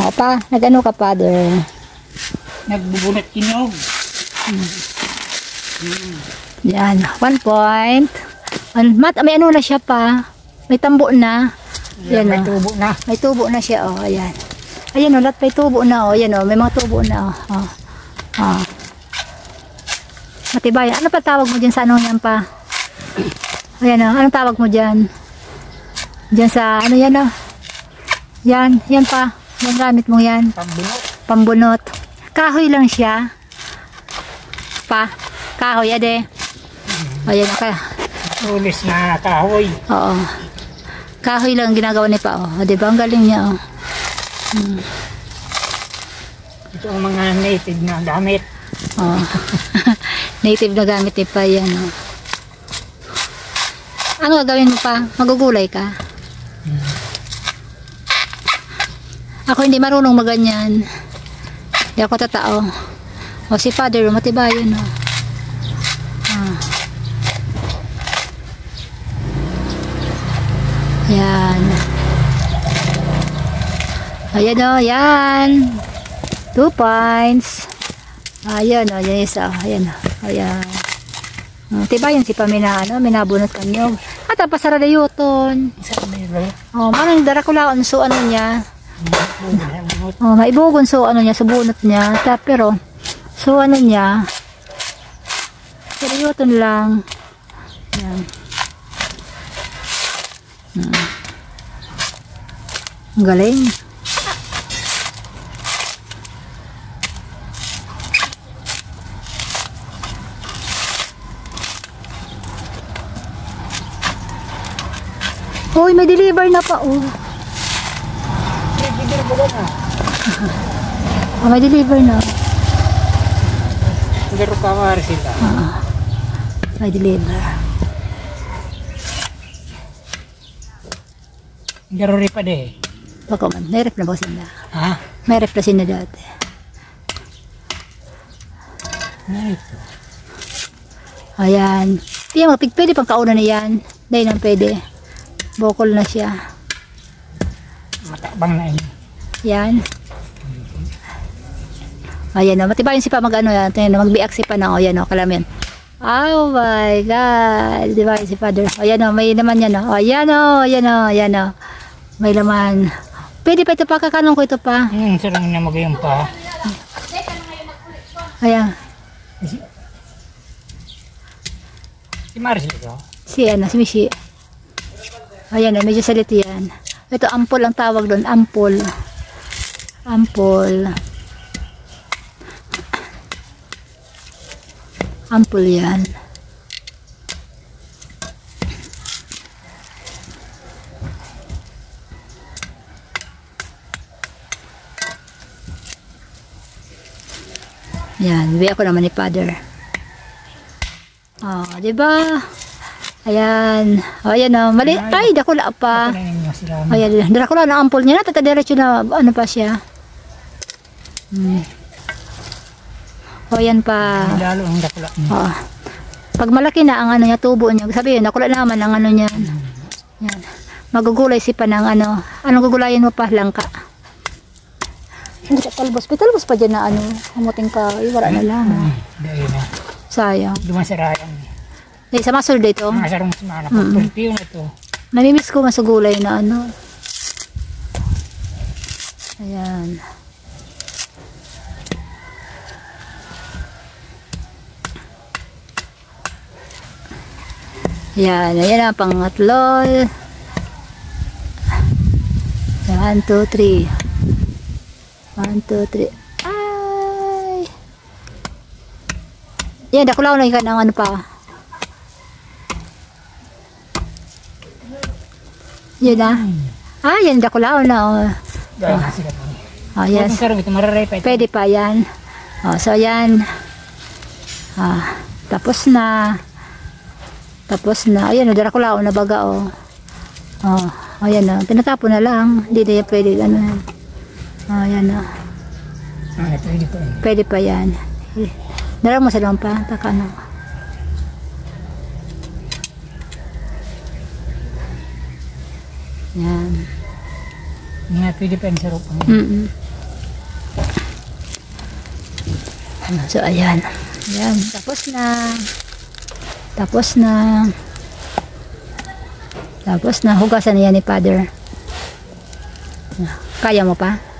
O pa, nag-ano ka, Father? Nagbubunot kinog. Yan, 1 point. Mat, may ano na siya pa. May tambo na. Yan, may o. tubo na. May tubo na siya, oh, ayan. Ayan, lahat may tubo na, oh. Ayan, oh, may mga tubo na, oh. Matibay. Ano pa tawag mo dyan sa ano yan pa? Ayan, oh. Anong tawag mo dyan? Dyan sa, ano yan, oh. Yan pa. Yung gamit mo yan. Pambunot. Pambunot. Kahoy lang siya. Pa. Kahoy, ade. Ayan, okay. Tulis na kahoy. Oo. Kahoy lang ginagawa ni pa, oh. Diba? Ang galing niya, oh. Ito ang mga native na gamit. Oh. Native na gamit ni pa yan, oh. Ano gagawin mo pa? Magugulay ka? Ako hindi marunong maganyan. Hindi ako tatao. O si Father, matibayan, oh. Yan. Ayan, oh, yan. 2 points. Ayan, oh, yan isa. Ayan, oh, ayan. Tibayan si Pamina, ano, minabunot kanyo. At pasara na yuton. Oh, manang darakulaon so ano niya. Oh, maibugon so ano niya, subunot niya. Pero so ano niya. Pero yuton lang. Yan. Ang galing. Hoy, may deliver na pa, oh. Oh, may deliver na. Pero kamar sila. May deliver. Garuri pa de. Bako man, may ref na ba sila? Ha? May ref na sila dati. Ito. Ayan. Pwede pang kauna na yan. Dahil nang pwede. Bokol na siya. Matabang na yun. Yan. Ayan o. Matibayin si pa mag ano yan. Magbiak si pa na. O yan o. Kalamin. Oh my God. Matibayin si Father. O yan o. May laman yan o. O yan o. Yan o. Yan o. May laman. Pwede pa ito pa. Kakanong ko ito pa. Sarang na magayang pa. Ayan. Si Marcy ito? Si ano. Si Mishi. Ayan o. Medyo salit yan. Ito ampol ang tawag doon. Ampol. Ampol. Ampol yan. Yan, bigyan ko naman ni Father. Oh, 'di ba? Ayan. Oh, ayan oh, mali. Ay, dakula pa. Ayan, dakula na ampol niya na, tatadiretso na ano pa siya. O yan pa. Lalo ang dakula. Oh. Pag malaki na ang ano niya, tubo niya, sabihin, nakula naman ang ano niyan. Yan. Magugulay si pa ng ano. Anong gugulayin mo pa? Langka. Hindi siya talbos. Talbos pa dyan na ano. Hamuting ka. Wala na lang. Dahil na. Sayang. Dumasarayan. Sa masol dito. Masarang semana. Pagpulpiyo na ito. Namimiss ko masugulay na ano. Ayan. Yan, ayan ang pangatlo. 1, 2, 3. 1, 2, 3. Ay! Yan, dakulaw na ikan ang ano pa. Yan na. Ah, yan, dakulaw na. Oh. Dahil na sila po. Oh, yes. Pwede pa yan. Oh, so yan. Ah, tapos na. Tapos na. Ayan, darakulaw na baga, oh. Oh, ayan na. Tinatapon na lang. Hindi na yan pwede, ano yan. Oh, ayan na. Ah, pwede pa yan. Pwede pa yan. Darang mo sa lang pa. Taka na. Yan. Nga, pwede pa yan sa rupa. So, ayan. Ayan. Tapos na. Tapos na. Tapos na. Hugasan na yan ni Father. Kaya mo pa?